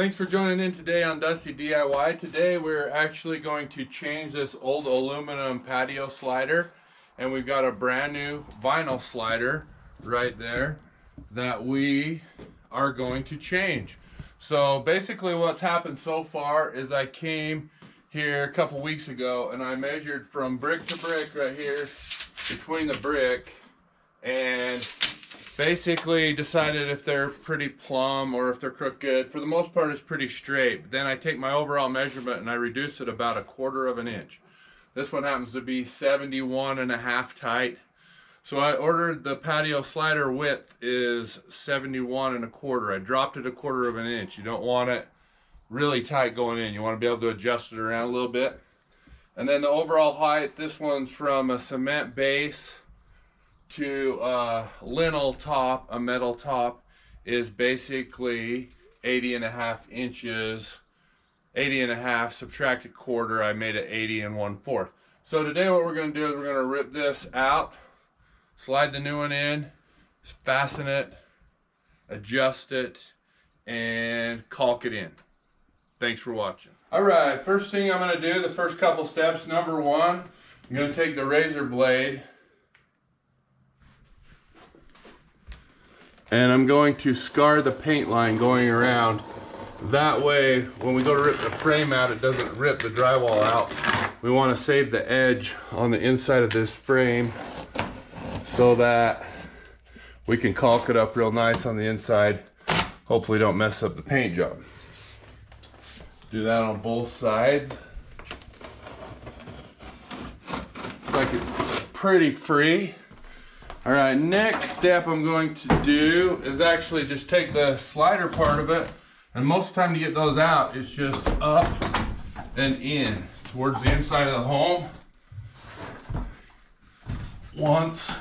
Thanks for joining in today on Dusty DIY. Today we're actually going to change this old aluminum patio slider, and we've got a brand new vinyl slider right there that we are going to change. So basically what's happened so far is I came here a couple weeks ago and I measured from brick to brick right here between the brick, and basically decided if they're pretty plumb or if they're crooked. For the most part it's pretty straight, but then I take my overall measurement and I reduce it about 1/4 of an inch. This one happens to be 71.5 tight. So I ordered the patio slider width is 71.25. I dropped it 1/4 of an inch. You don't want it really tight going in. You want to be able to adjust it around a little bit. And then the overall height, this one's from a cement base to a lintel top, a metal top, is basically 80.5 inches. 80.5, subtract 1/4, I made it 80 1/4. So today what we're going to do is we're going to rip this out, slide the new one in, fasten it, adjust it, and caulk it in. Thanks for watching. Alright, first thing I'm going to do, the first couple steps, number one, I'm going to take the razor blade and I'm going to scar the paint line going around. That way, when we go to rip the frame out, it doesn't rip the drywall out. We want to save the edge on the inside of this frame so that we can caulk it up real nice on the inside. Hopefully don't mess up the paint job. Do that on both sides. Looks like it's pretty free. All right, next step I'm going to do is actually just take the slider part of it, and most of the time to get those out, it's just up and in towards the inside of the home. Once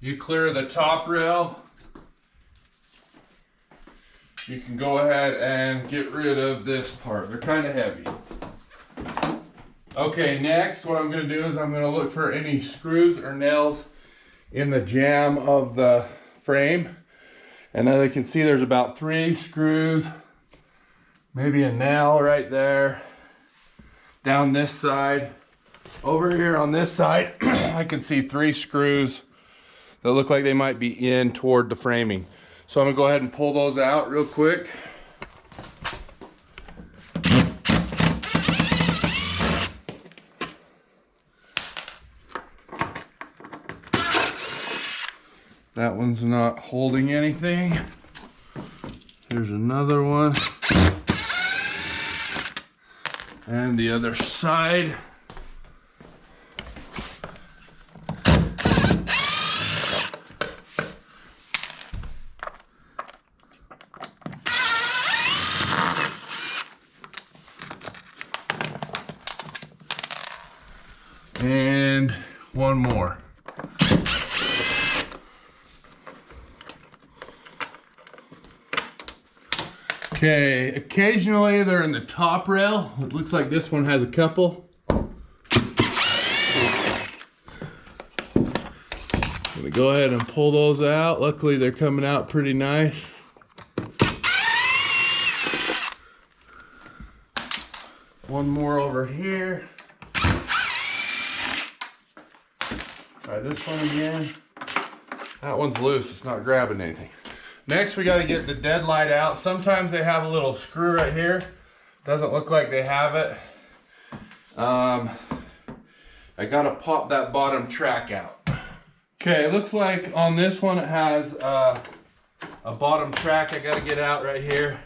you clear the top rail, you can go ahead and get rid of this part. They're kind of heavy. Okay, next what I'm going to do is I'm going to look for any screws or nails in the jamb of the frame, and as you can see there's about 3 screws, maybe a nail right there, down this side. Over here on this side I can see 3 screws that look like they might be in toward the framing. So I'm gonna go ahead and pull those out real quick. That one's not holding anything. Here's another one. And the other side. And one more. Okay, occasionally they're in the top rail. It looks like this one has a couple. I'm gonna go ahead and pull those out. Luckily they're coming out pretty nice. One more over here. Try this one again. That one's loose, it's not grabbing anything. Next we got to get the dead light out. Sometimes they have a little screw right here. Doesn't look like they have it. I got to pop that bottom track out. Okay, it looks like on this one it has a bottom track I got to get out right here.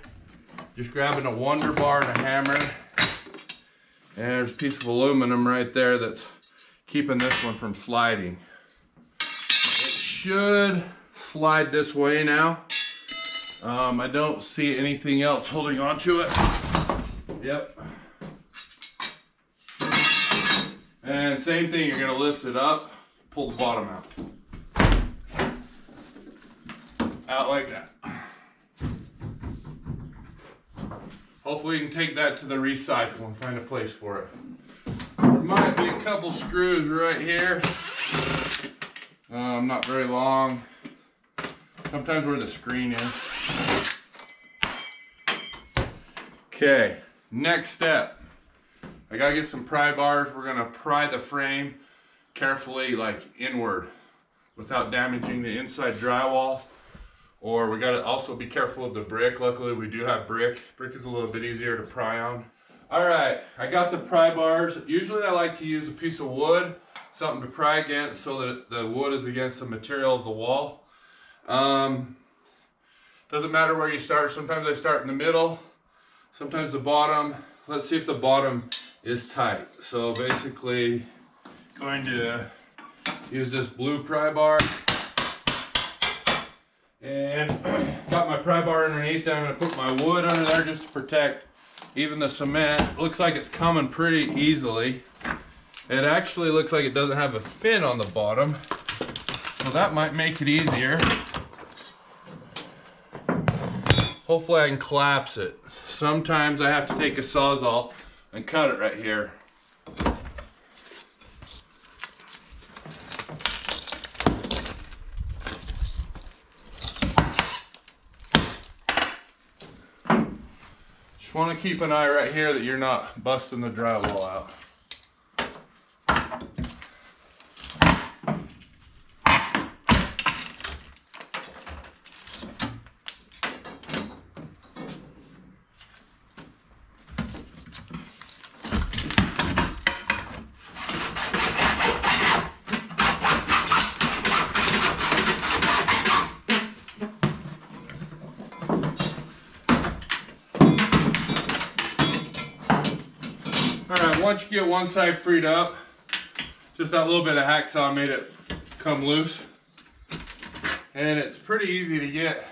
Just grabbing a Wonder Bar and a hammer. And there's a piece of aluminum right there that's keeping this one from sliding. It should slide this way now. I don't see anything else holding on to it. Yep. And same thing, you're going to lift it up, pull the bottom out. Out like that. Hopefully you can take that to the recycle and find a place for it. There might be a couple screws right here. Not very long. Sometimes where the screen is. Okay, next step. I gotta get some pry bars. We're gonna pry the frame carefully, like inward, without damaging the inside drywall. Or we gotta also be careful of the brick. Luckily we do have brick. Brick is a little bit easier to pry on. All right, I got the pry bars. Usually I like to use a piece of wood, something to pry against so that the wood is against the material of the wall. Doesn't matter where you start. Sometimes I start in the middle, sometimes the bottom. Let's see if the bottom is tight. So basically, going to use this blue pry bar. And got my pry bar underneath there. I'm gonna put my wood under there just to protect even the cement. Looks like it's coming pretty easily. It actually looks like it doesn't have a fin on the bottom, so that might make it easier. Hopefully I can collapse it. Sometimes I have to take a Sawzall and cut it right here. Just want to keep an eye right here that you're not busting the drywall out. Alright, once you get one side freed up, just that little bit of hacksaw made it come loose. And it's pretty easy to get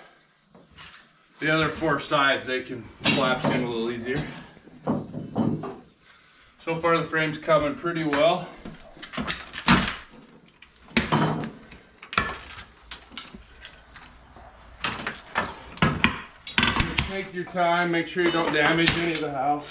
the other four sides, they can collapse in a little easier. So far the frame's coming pretty well. Just take your time, make sure you don't damage any of the house.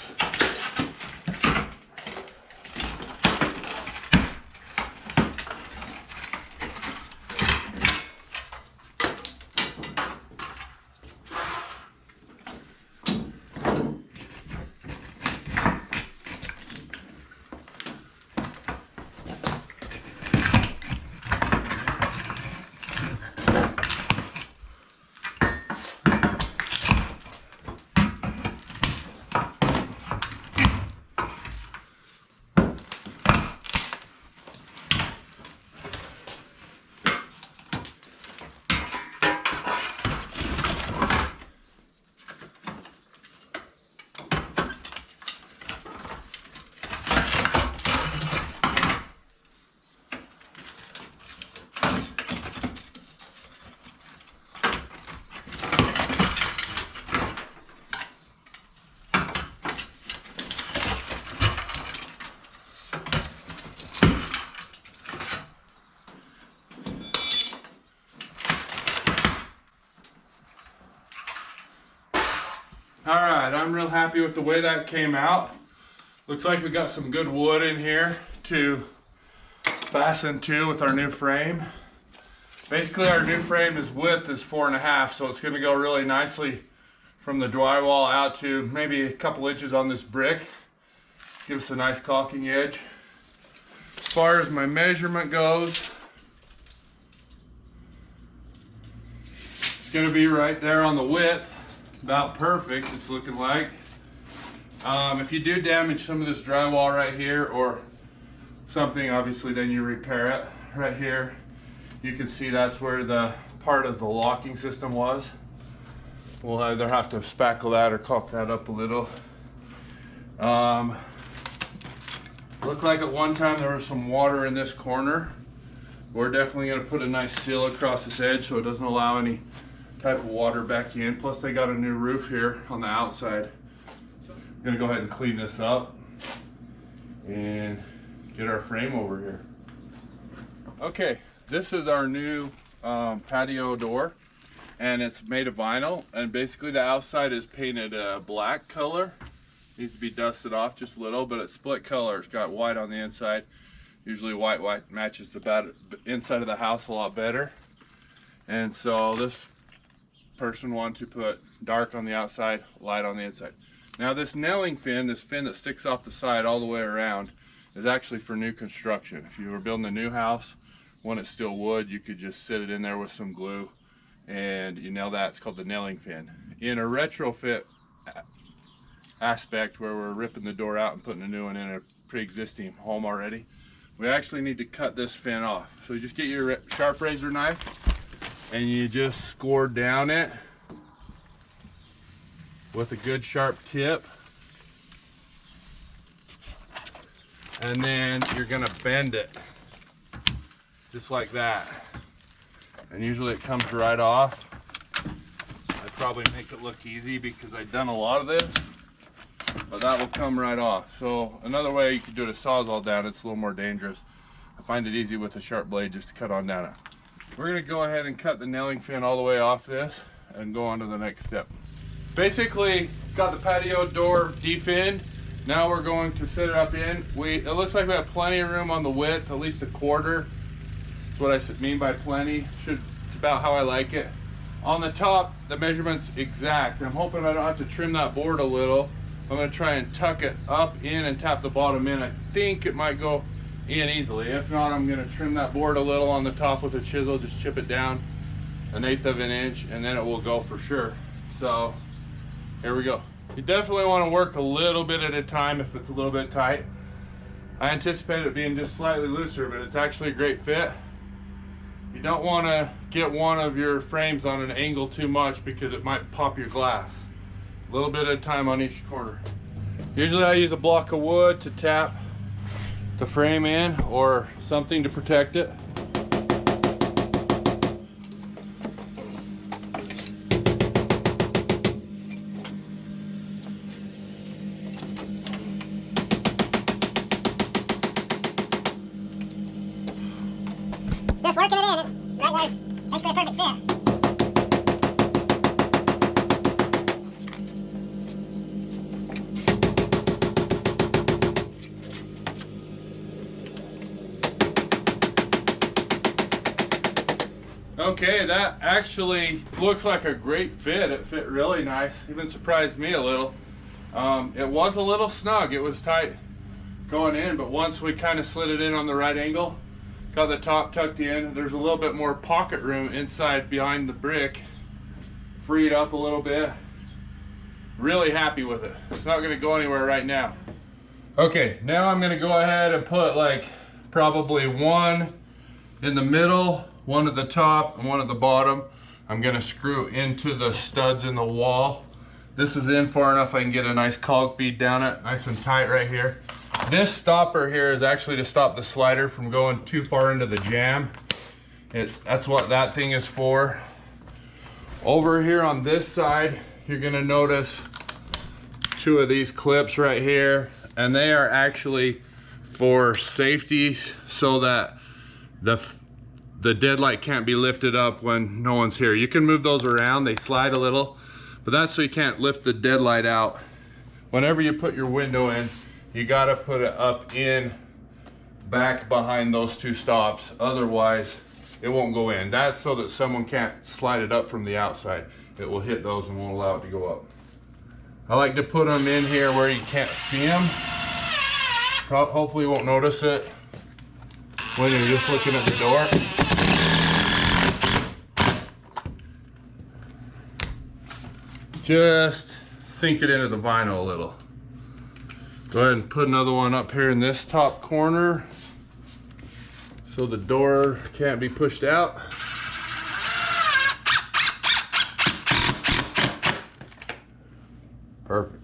Alright, I'm real happy with the way that came out. Looks like we got some good wood in here to fasten to with our new frame. Basically our new frame's width is 4.5, so it's going to go really nicely from the drywall out to maybe a couple inches on this brick. Give us a nice caulking edge. As far as my measurement goes, it's going to be right there on the width. About perfect, it's looking like. If you do damage some of this drywall right here or something, obviously then you repair it. Right here, you can see that's where the part of the locking system was. We'll either have to spackle that or caulk that up a little. Looked like at one time there was some water in this corner. We're definitely going to put a nice seal across this edge so it doesn't allow any type of water back in. Plus they got a new roof here on the outside. So I'm gonna go ahead and clean this up and get our frame over here. Okay, this is our new patio door, and it's made of vinyl, and basically the outside is painted a black color. Needs to be dusted off just a little, but it's split color. It's got white on the inside. Usually white matches the inside of the house a lot better. And so this person wanted to put dark on the outside, light on the inside. Now this nailing fin, this fin that sticks off the side all the way around, is actually for new construction. If you were building a new house, one that's still wood, you could just sit it in there with some glue and you nail that. It's called the nailing fin. In a retrofit aspect, where we're ripping the door out and putting a new one in a pre-existing home already, we actually need to cut this fin off. So you just get your sharp razor knife and you just score down it with a good sharp tip, and then you're gonna bend it just like that, and usually it comes right off. I probably make it look easy because I've done a lot of this, but that will come right off. So another way you could do it is sawzall down. It's a little more dangerous. I find it easy with a sharp blade just to cut on down it. We're gonna go ahead and cut the nailing fin all the way off this and go on to the next step. Basically, got the patio door definned. Now we're going to set it up in. It looks like we have plenty of room on the width, at least a quarter. That's what I mean by plenty. It's about how I like it. On the top, the measurement's exact. I'm hoping I don't have to trim that board a little. I'm gonna try and tuck it up in and tap the bottom in. I think it might go in easily. If not, I'm gonna trim that board a little on the top with a chisel, just chip it down 1/8 of an inch, and then it will go for sure. So here we go. You definitely want to work a little bit at a time if it's a little bit tight. I anticipate it being just slightly looser, but it's actually a great fit. You don't want to get one of your frames on an angle too much because it might pop your glass. A little bit at a time on each corner. Usually I use a block of wood to tap the frame in, or something to protect it. Just working it in, it's right there, basically a perfect fit. Okay, that actually looks like a great fit. It fit really nice, even surprised me a little. It was a little snug, it was tight going in, but once we kind of slid it in on the right angle, got the top tucked in, there's a little bit more pocket room inside behind the brick, freed up a little bit. Really happy with it. It's not going to go anywhere right now. Okay, now I'm going to go ahead and put like probably one in the middle, one at the top, and one at the bottom. I'm going to screw into the studs in the wall. This is in far enough I can get a nice caulk bead down it, nice and tight right here. This stopper here is actually to stop the slider from going too far into the jam. That's what that thing is for. Over here on this side, you're gonna notice two of these clips right here, and they are actually for safety so that the deadlight can't be lifted up when no one's here. You can move those around, they slide a little, but that's so you can't lift the deadlight out. Whenever you put your window in, you gotta put it up in back behind those two stops, otherwise it won't go in. That's so that someone can't slide it up from the outside. It will hit those and won't allow it to go up. I like to put them in here where you can't see them. Hopefully you won't notice it when you're just looking at the door. Just sink it into the vinyl a little. Go ahead and put another one up here in this top corner so the door can't be pushed out. Perfect.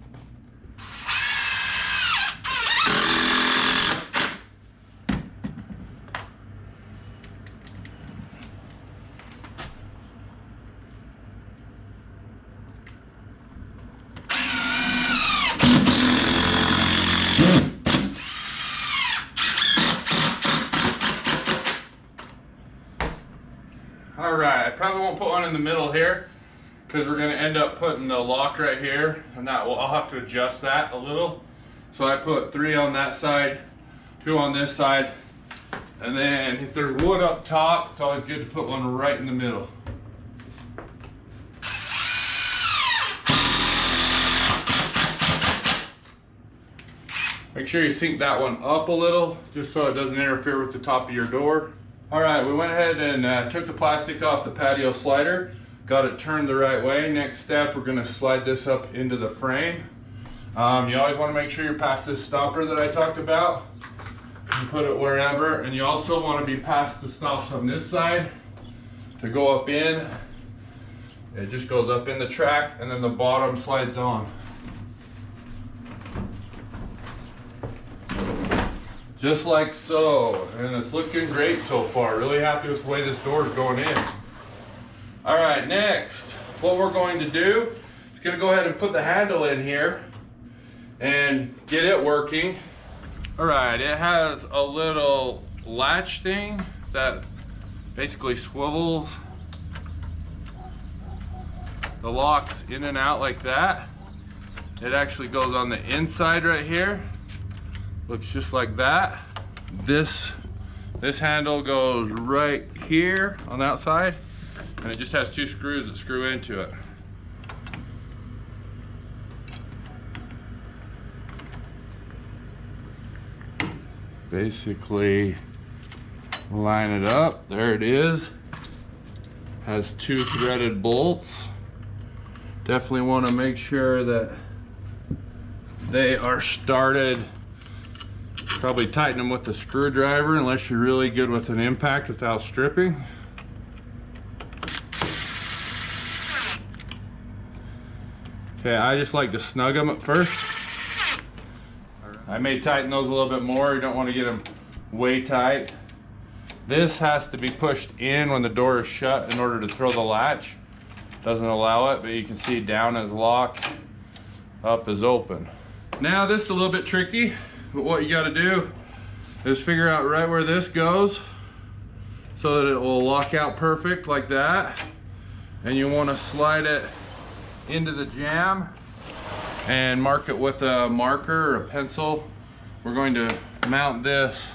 Alright, I probably won't put one in the middle here because we're going to end up putting the lock right here, and I'll have to adjust that a little. So I put 3 on that side, 2 on this side, and then if there's wood up top, it's always good to put one right in the middle. Make sure you sink that one up a little, just so it doesn't interfere with the top of your door. All right, we went ahead and took the plastic off the patio slider, got it turned the right way. Next step, we're gonna slide this up into the frame. You always wanna make sure you're past this stopper that I talked about. You put it wherever, and you also wanna be past the stops on this side to go up in. It just goes up in the track, and then the bottom slides on. Just like so, and it's looking great so far. Really happy with the way this door is going in. All right, next, what we're going to do is gonna go ahead and put the handle in here and get it working. All right, it has a little latch thing that basically swivels the locks in and out like that. It actually goes on the inside right here. Looks just like that. This handle goes right here on that side, and it just has 2 screws that screw into it. Basically line it up. There it is. Has 2 threaded bolts. Definitely want to make sure that they are started. Probably tighten them with the screwdriver unless you're really good with an impact without stripping. Okay, I just like to snug them at first. I may tighten those a little bit more. You don't want to get them way tight. This has to be pushed in when the door is shut in order to throw the latch. Doesn't allow it, but you can see down is locked, up is open. Now this is a little bit tricky, but what you got to do is figure out right where this goes so that it will lock out perfect like that. And you want to slide it into the jamb and mark it with a marker or a pencil. We're going to mount this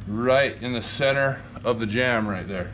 right in the center of the jamb right there.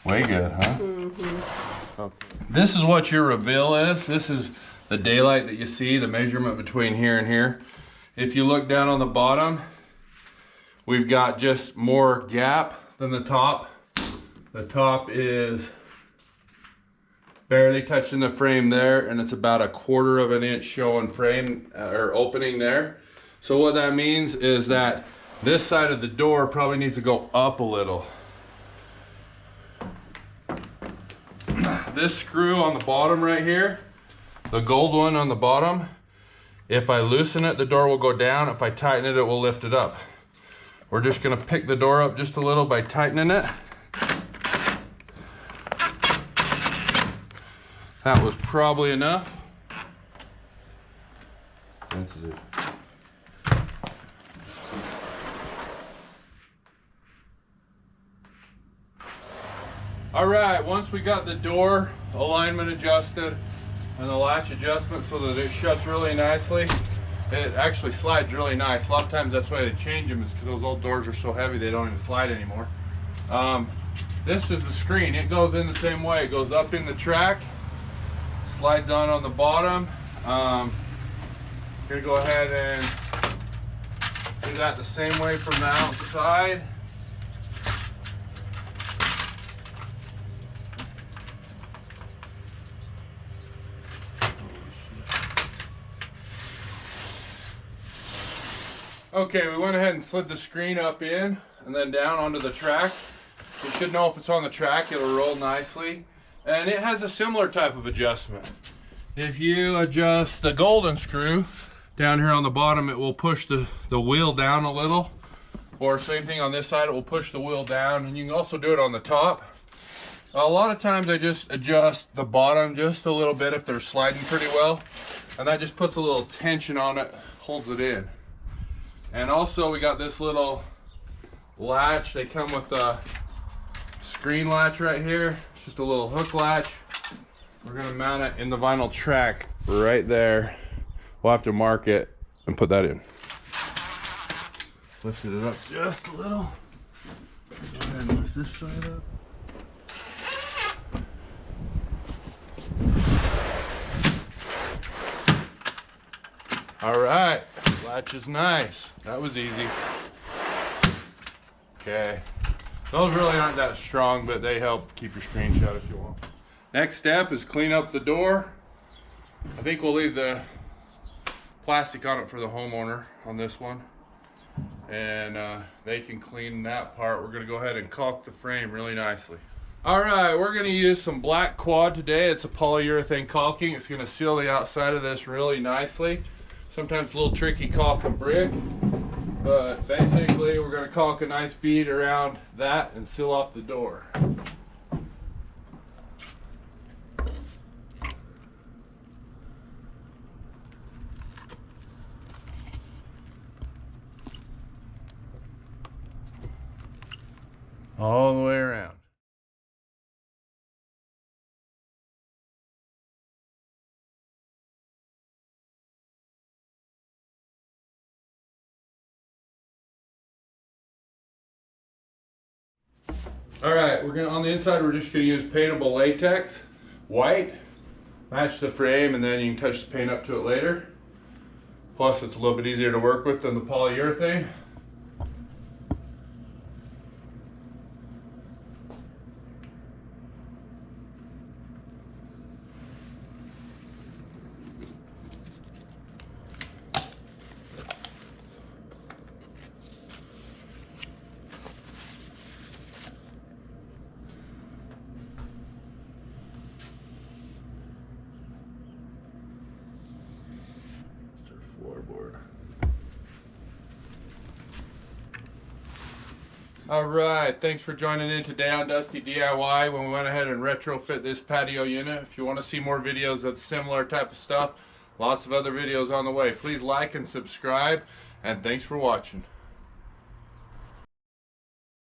Way good, huh? Mm-hmm. Okay. This is what your reveal is. This is the daylight that you see, the measurement between here and here. If you look down on the bottom, we've got just more gap than the top. The top is barely touching the frame there, and it's about 1/4 of an inch showing frame or opening there. So what that means is that this side of the door probably needs to go up a little. This screw on the bottom right here, the gold one on the bottom, if I loosen it, the door will go down. If I tighten it, it will lift it up. We're just gonna pick the door up just a little by tightening it. That was probably enough. That's it. All right, once we got the door alignment adjusted and the latch adjustment so that it shuts really nicely, it actually slides really nice. A lot of times that's why they change them, is because those old doors are so heavy they don't even slide anymore. This is the screen. It goes in the same way. It goes up in the track, slides on the bottom. Gonna go ahead and do that the same way from the outside. Okay, we went ahead and slid the screen up in and then down onto the track. You should know if it's on the track, it'll roll nicely. And it has a similar type of adjustment. If you adjust the golden screw down here on the bottom, it will push the wheel down a little. Or same thing on this side, it will push the wheel down. And you can also do it on the top. A lot of times I just adjust the bottom just a little bit if they're sliding pretty well, and that just puts a little tension on it, holds it in. And also we got this little latch. They come with a screen latch right here. It's just a little hook latch. We're gonna mount it in the vinyl track right there. We'll have to mark it and put that in. Lifted it up just a little. Go ahead and lift this side up. All right, latch is nice. That was easy. Okay, those really aren't that strong, but they help keep your screen shut if you want. Next step is clean up the door. I think we'll leave the plastic on it for the homeowner on this one, and they can clean that part. We're gonna go ahead and caulk the frame really nicely. All right, we're gonna use some black quad today. It's a polyurethane caulking. It's gonna seal the outside of this really nicely. Sometimes a little tricky caulking brick, but basically we're gonna caulk a nice bead around that and seal off the door. All the way around. All right, on the inside, we're just gonna use paintable latex, white, match the frame, and then you can touch the paint up to it later. Plus, it's a little bit easier to work with than the polyurethane. Floorboard. All right, thanks for joining in today on Dusty DIY when we went ahead and retrofit this patio unit. If you want to see more videos of similar type of stuff, lots of other videos on the way. Please like and subscribe, and thanks for watching.